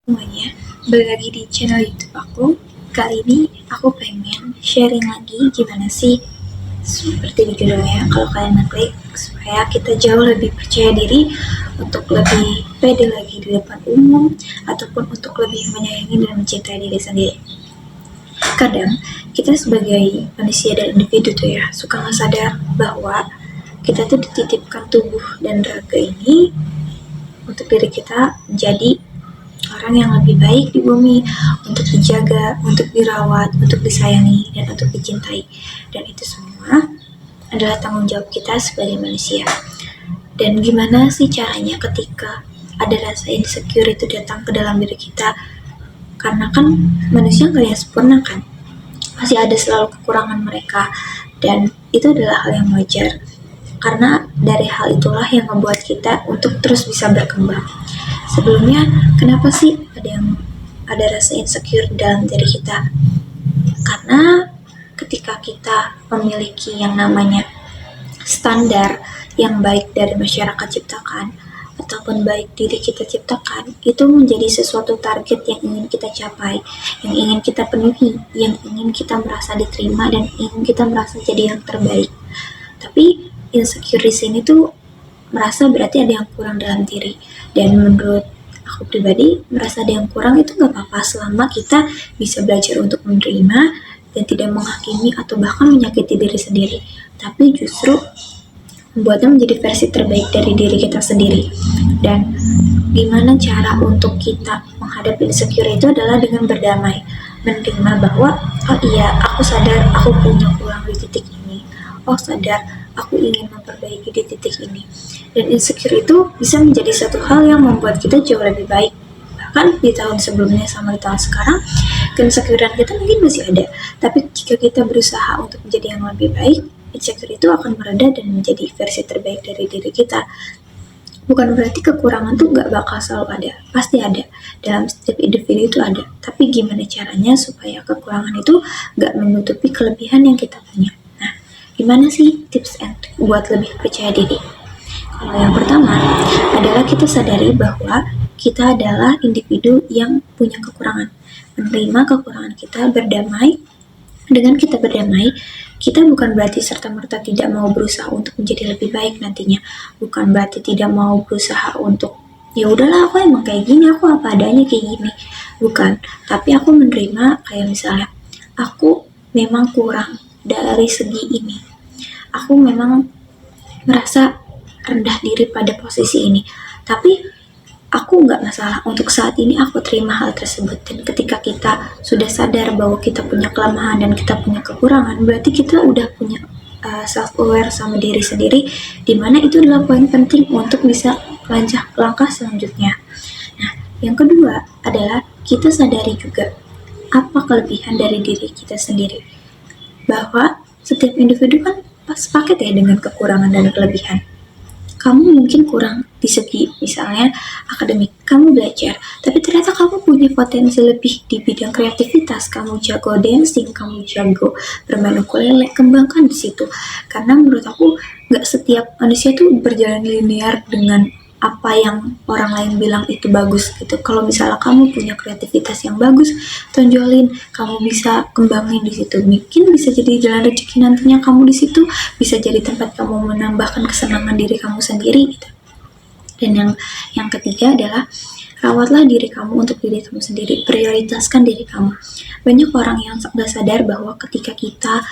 Semuanya, balik lagi di channel YouTube aku. Kali ini aku pengen sharing lagi gimana sih seperti di judulnya, kalau kalian ngeklik, supaya kita jauh lebih percaya diri untuk lebih pede lagi di depan umum ataupun untuk lebih menyayangi dan mencintai diri sendiri. Kadang kita sebagai manusia dan individu tuh ya suka nggak sadar bahwa kita tuh dititipkan tubuh dan raga ini untuk diri kita menjadi orang yang lebih baik di bumi, untuk dijaga, untuk dirawat, untuk disayangi, dan untuk dicintai. Dan itu semua adalah tanggung jawab kita sebagai manusia. Dan gimana sih caranya ketika ada rasa insecure itu datang ke dalam diri kita? Karena kan manusia nggak yang sempurna kan, masih ada selalu kekurangan mereka, dan itu adalah hal yang wajar. Karena dari hal itulah yang membuat kita untuk terus bisa berkembang. Sebelumnya, kenapa sih ada rasa insecure dalam diri kita? Karena ketika kita memiliki yang namanya standar yang baik dari masyarakat ciptakan ataupun baik diri kita ciptakan, itu menjadi sesuatu target yang ingin kita capai, yang ingin kita penuhi, yang ingin kita merasa diterima dan ingin kita merasa jadi yang terbaik. Tapi insecure di sini tuh merasa berarti ada yang kurang dalam diri, dan menurut aku pribadi merasa ada yang kurang itu nggak apa-apa selama kita bisa belajar untuk menerima dan tidak menghakimi atau bahkan menyakiti diri sendiri, tapi justru membuatnya menjadi versi terbaik dari diri kita sendiri. Dan gimana cara untuk kita menghadapi insecure itu adalah dengan berdamai, menerima bahwa oh iya, aku sadar aku punya kurang di titik ini, oh sadar aku ingin memperbaiki di titik ini. Dan insecure itu bisa menjadi satu hal yang membuat kita jauh lebih baik. Bahkan di tahun sebelumnya sama di tahun sekarang, keinsecurean kita mungkin masih ada. Tapi jika kita berusaha untuk menjadi yang lebih baik, insecure itu akan mereda dan menjadi versi terbaik dari diri kita. Bukan berarti kekurangan tuh nggak bakal selalu ada, pasti ada. Dalam setiap individu itu ada. Tapi gimana caranya supaya kekurangan itu nggak menutupi kelebihan yang kita punya. Nah, gimana sih tips and trick buat lebih percaya diri? Kalau yang pertama adalah kita sadari bahwa kita adalah individu yang punya kekurangan. Menerima kekurangan kita, berdamai. Dengan kita berdamai, kita bukan berarti serta-merta tidak mau berusaha untuk menjadi lebih baik nantinya. Bukan berarti tidak mau berusaha untuk ya udahlah aku emang kayak gini, aku apa adanya kayak gini. Bukan, tapi aku menerima kayak misalnya aku memang kurang dari segi ini. Aku memang merasa rendah diri pada posisi ini. Tapi aku nggak masalah untuk saat ini aku terima hal tersebut. Dan ketika kita sudah sadar bahwa kita punya kelemahan dan kita punya kekurangan, berarti kita udah punya self aware sama diri sendiri, dimana itu adalah poin penting untuk bisa langkah selanjutnya. Nah, yang kedua adalah kita sadari juga apa kelebihan dari diri kita sendiri, bahwa setiap individu kan pas paket ya dengan kekurangan dan kelebihan. Kamu mungkin kurang di segi misalnya akademik, kamu belajar, tapi ternyata kamu punya potensi lebih di bidang kreativitas, kamu jago dancing, kamu jago bermain ukulele, kembangkan di situ. Karena menurut aku nggak setiap manusia tuh berjalan linear dengan apa yang orang lain bilang itu bagus gitu. Kalau misalnya kamu punya kreativitas yang bagus, tonjolin, kamu bisa kembangin di situ. Mungkin bisa jadi jalan rezeki nantinya kamu di situ, bisa jadi tempat kamu menambahkan kesenangan diri kamu sendiri gitu. Dan yang ketiga adalah rawatlah diri kamu untuk diri kamu sendiri, prioritaskan diri kamu. Banyak orang yang nggak sadar bahwa ketika kita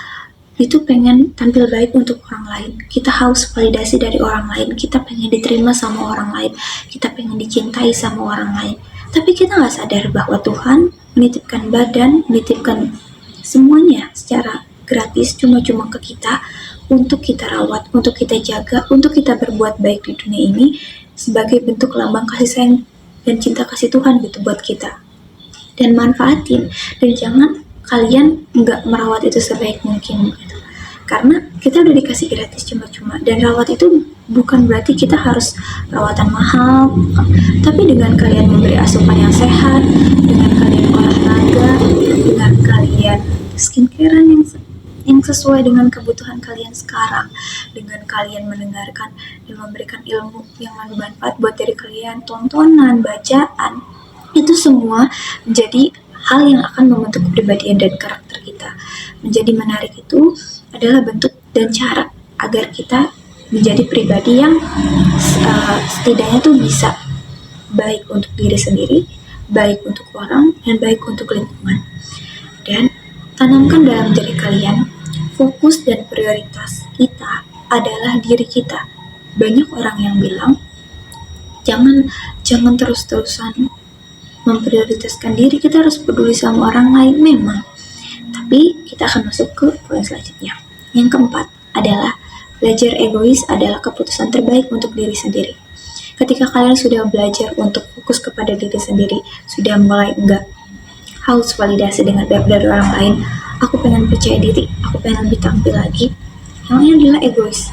itu pengen tampil baik untuk orang lain, kita haus validasi dari orang lain, kita pengen diterima sama orang lain, kita pengen dicintai sama orang lain, tapi kita nggak sadar bahwa Tuhan menitipkan badan, menitipkan semuanya secara gratis cuma-cuma ke kita untuk kita rawat, untuk kita jaga, untuk kita berbuat baik di dunia ini sebagai bentuk lambang kasih sayang dan cinta kasih Tuhan gitu buat kita. Dan manfaatin, dan jangan kalian nggak merawat itu sebaik mungkin gitu. Karena kita udah dikasih gratis cuma-cuma, dan rawat itu bukan berarti kita harus perawatan mahal, tapi dengan kalian memberi asupan yang sehat, dengan kalian olahraga, dengan kalian skincarean yang sesuai dengan kebutuhan kalian sekarang, dengan kalian mendengarkan dan memberikan ilmu yang bermanfaat buat diri kalian, tontonan, bacaan, Itu semua menjadi hal yang akan membentuk kepribadian dan karakter kita. Menjadi menarik itu adalah bentuk dan cara agar kita menjadi pribadi yang setidaknya tuh bisa baik untuk diri sendiri, baik untuk orang, dan baik untuk lingkungan. Dan tanamkan dalam diri kalian, fokus dan prioritas kita adalah diri kita. Banyak orang yang bilang, jangan terus-terusan memprioritaskan diri, kita harus peduli sama orang lain. Memang, tapi kita akan masuk ke poin selanjutnya. Yang keempat adalah belajar egois adalah keputusan terbaik untuk diri sendiri. Ketika kalian sudah belajar untuk fokus kepada diri sendiri, sudah mulai enggak haus validasi dengan dari orang lain, aku pengen percaya diri, aku pengen lebih tampil lagi, yang ini adalah egois.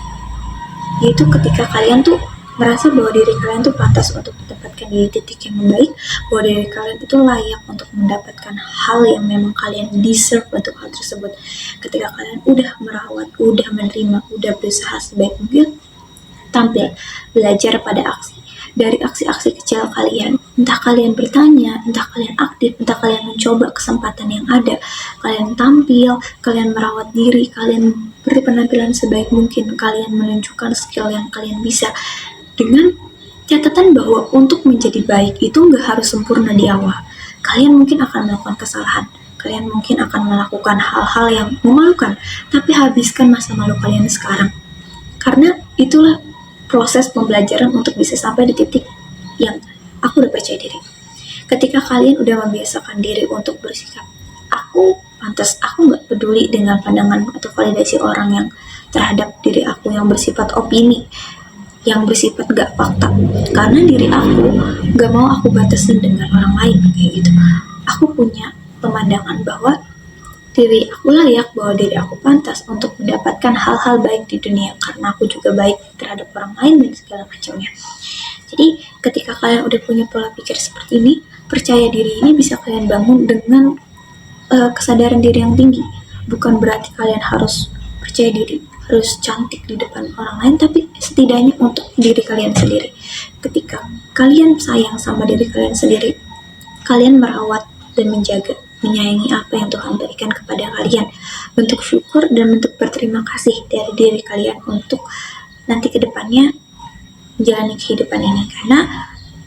Yaitu ketika kalian tuh merasa bahwa diri kalian tuh pantas untuk mendapatkan di titik yang baik, bahwa diri kalian itu layak untuk mendapatkan hal yang memang kalian deserve untuk hal tersebut. Ketika kalian udah merawat, udah menerima, udah berusaha sebaik mungkin, tampil, belajar pada aksi. Dari aksi-aksi kecil kalian, entah kalian bertanya, entah kalian aktif, entah kalian mencoba kesempatan yang ada, kalian tampil, kalian merawat diri, kalian beri penampilan sebaik mungkin, kalian menunjukkan skill yang kalian bisa, dengan catatan bahwa untuk menjadi baik itu nggak harus sempurna di awal. Kalian mungkin akan melakukan kesalahan, kalian mungkin akan melakukan hal-hal yang memalukan, tapi habiskan masa malu kalian sekarang. Karena itulah proses pembelajaran untuk bisa sampai di titik yang aku udah percaya diri. Ketika kalian udah membiasakan diri untuk bersikap, aku pantas, aku nggak peduli dengan pandangan atau validasi orang yang terhadap diri aku yang bersifat opini, yang bersifat gak fakta, karena diri aku gak mau aku batasin dengan orang lain kayak gitu. Aku punya pemandangan bahwa diri aku layak, bahwa diri aku pantas untuk mendapatkan hal-hal baik di dunia karena aku juga baik terhadap orang lain dan segala macamnya. Jadi ketika kalian udah punya pola pikir seperti ini, percaya diri ini bisa kalian bangun dengan kesadaran diri yang tinggi. Bukan berarti kalian harus percaya diri, harus cantik di depan orang lain, tapi setidaknya untuk diri kalian sendiri. Ketika kalian sayang sama diri kalian sendiri, kalian merawat dan menjaga, menyayangi apa yang Tuhan berikan kepada kalian, bentuk syukur dan bentuk berterima kasih dari diri kalian untuk nanti kedepannya menjalani kehidupan ini. Karena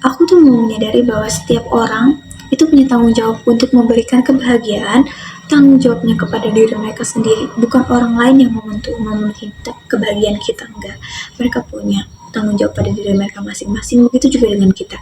aku tuh mau menyadari bahwa setiap orang itu punya tanggung jawab untuk memberikan kebahagiaan, tanggung jawabnya kepada diri mereka sendiri, bukan orang lain yang memenuhi kebahagiaan kita. Enggak, mereka punya tanggung jawab pada diri mereka masing-masing, begitu juga dengan kita.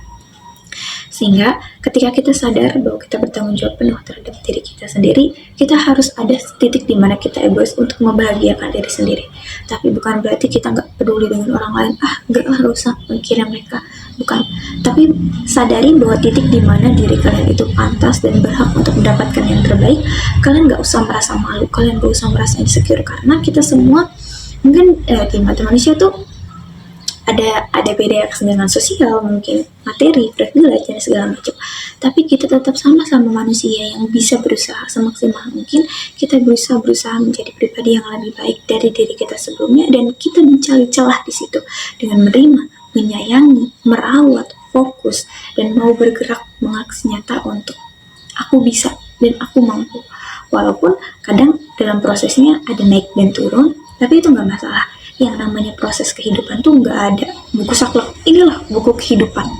Sehingga ketika kita sadar bahwa kita bertanggung jawab penuh terhadap diri kita sendiri, kita harus ada titik di mana kita egois untuk membahagiakan diri sendiri. Tapi bukan berarti kita nggak peduli dengan orang lain, nggak usah mikirin mereka, bukan. Tapi sadari bahwa titik di mana diri kalian itu pantas dan berhak untuk mendapatkan yang terbaik. Kalian nggak usah merasa malu, kalian nggak usah merasa insecure, karena kita semua mungkin di mata manusia tuh ada beda kesenjangan sosial, mungkin materi, privilege dan segala macam. Tapi kita tetap sama-sama manusia yang bisa berusaha semaksimal mungkin. Kita berusaha menjadi pribadi yang lebih baik dari diri kita sebelumnya, dan kita mencari celah di situ dengan menerima, menyayangi, merawat, fokus, dan mau bergerak mengaksi nyata untuk aku bisa dan aku mampu. Walaupun kadang dalam prosesnya ada naik dan turun, tapi itu nggak masalah. Yang namanya proses kehidupan tuh nggak ada buku saklek. Inilah buku kehidupan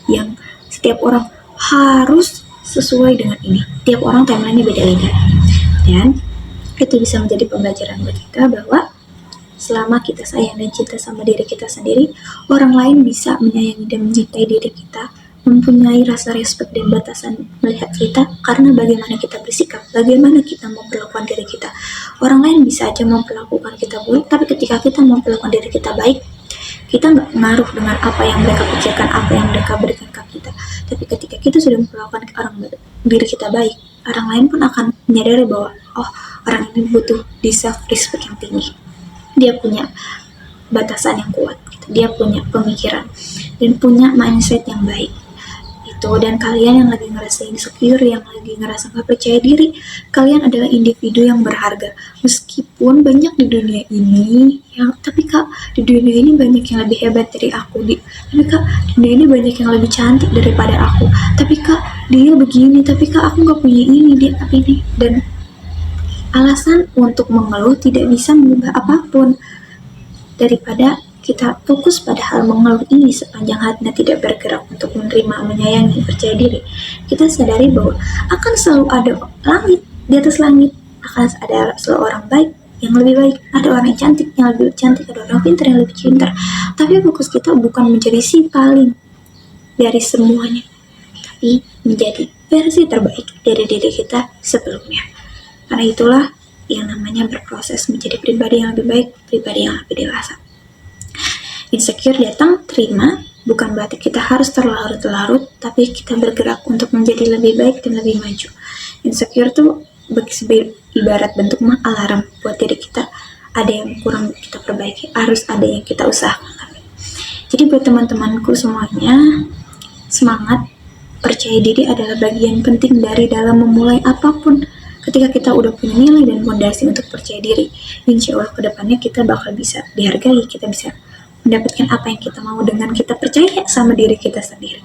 yang setiap orang harus sesuai dengan ini. Tiap orang timeline-nya beda-beda, dan itu bisa menjadi pembelajaran buat kita bahwa selama kita sayang dan cinta sama diri kita sendiri, orang lain bisa menyayangi dan mencintai diri kita, mempunyai rasa respect dan batasan melihat kita karena bagaimana kita bersikap, bagaimana kita memperlakukan diri kita. Orang lain bisa aja memperlakukan kita buruk, tapi ketika kita memperlakukan diri kita baik, kita nggak ngaruh dengan apa yang mereka pikirkan, apa yang mereka berikan ke kita. Tapi ketika kita sudah memperlakukan diri kita baik, orang lain pun akan menyadari bahwa orang ini butuh self respect yang tinggi. Dia punya batasan yang kuat, dia punya pemikiran dan punya mindset yang baik. itu, dan kalian yang lagi ngerasa insecure, yang lagi ngerasa gak percaya diri, kalian adalah individu yang berharga. Meskipun banyak di dunia ini, tapi kak, di dunia ini banyak yang lebih hebat dari aku. Tapi kak, di dunia ini banyak yang lebih cantik daripada aku. Tapi kak, dia begini. Tapi kak, aku gak punya ini, dia ini. Dan alasan untuk mengeluh tidak bisa mengubah apapun. Daripada kita fokus pada hal mengeluh ini sepanjang hatinya tidak bergerak untuk menerima, menyayangi, percaya diri, kita sadari bahwa akan selalu ada langit di atas langit, akan ada selalu orang baik yang lebih baik, ada orang yang lebih cantik, ada orang pintar yang lebih pintar. Tapi fokus kita bukan menjadi si paling dari semuanya, tapi menjadi versi terbaik dari diri kita sebelumnya. Karena itulah yang namanya berproses menjadi pribadi yang lebih baik, pribadi yang lebih dewasa. Insecure datang, terima, bukan berarti kita harus terlarut-larut, tapi kita bergerak untuk menjadi lebih baik dan lebih maju. Insecure tuh ibarat bentuk alarm buat diri kita, ada yang kurang kita perbaiki, harus ada yang kita usahakan. Jadi buat teman-temanku semuanya, semangat, percaya diri adalah bagian penting dari dalam memulai apapun. Ketika kita udah punya nilai dan fondasi untuk percaya diri, insya Allah kedepannya kita bakal bisa dihargai, kita bisa mendapatkan apa yang kita mau dengan kita percaya sama diri kita sendiri.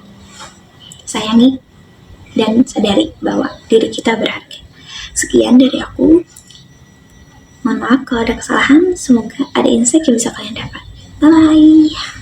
Sayangi dan sadari bahwa diri kita berharga. Sekian dari aku. Mohon maaf kalau ada kesalahan, semoga ada insight yang bisa kalian dapat. Bye-bye.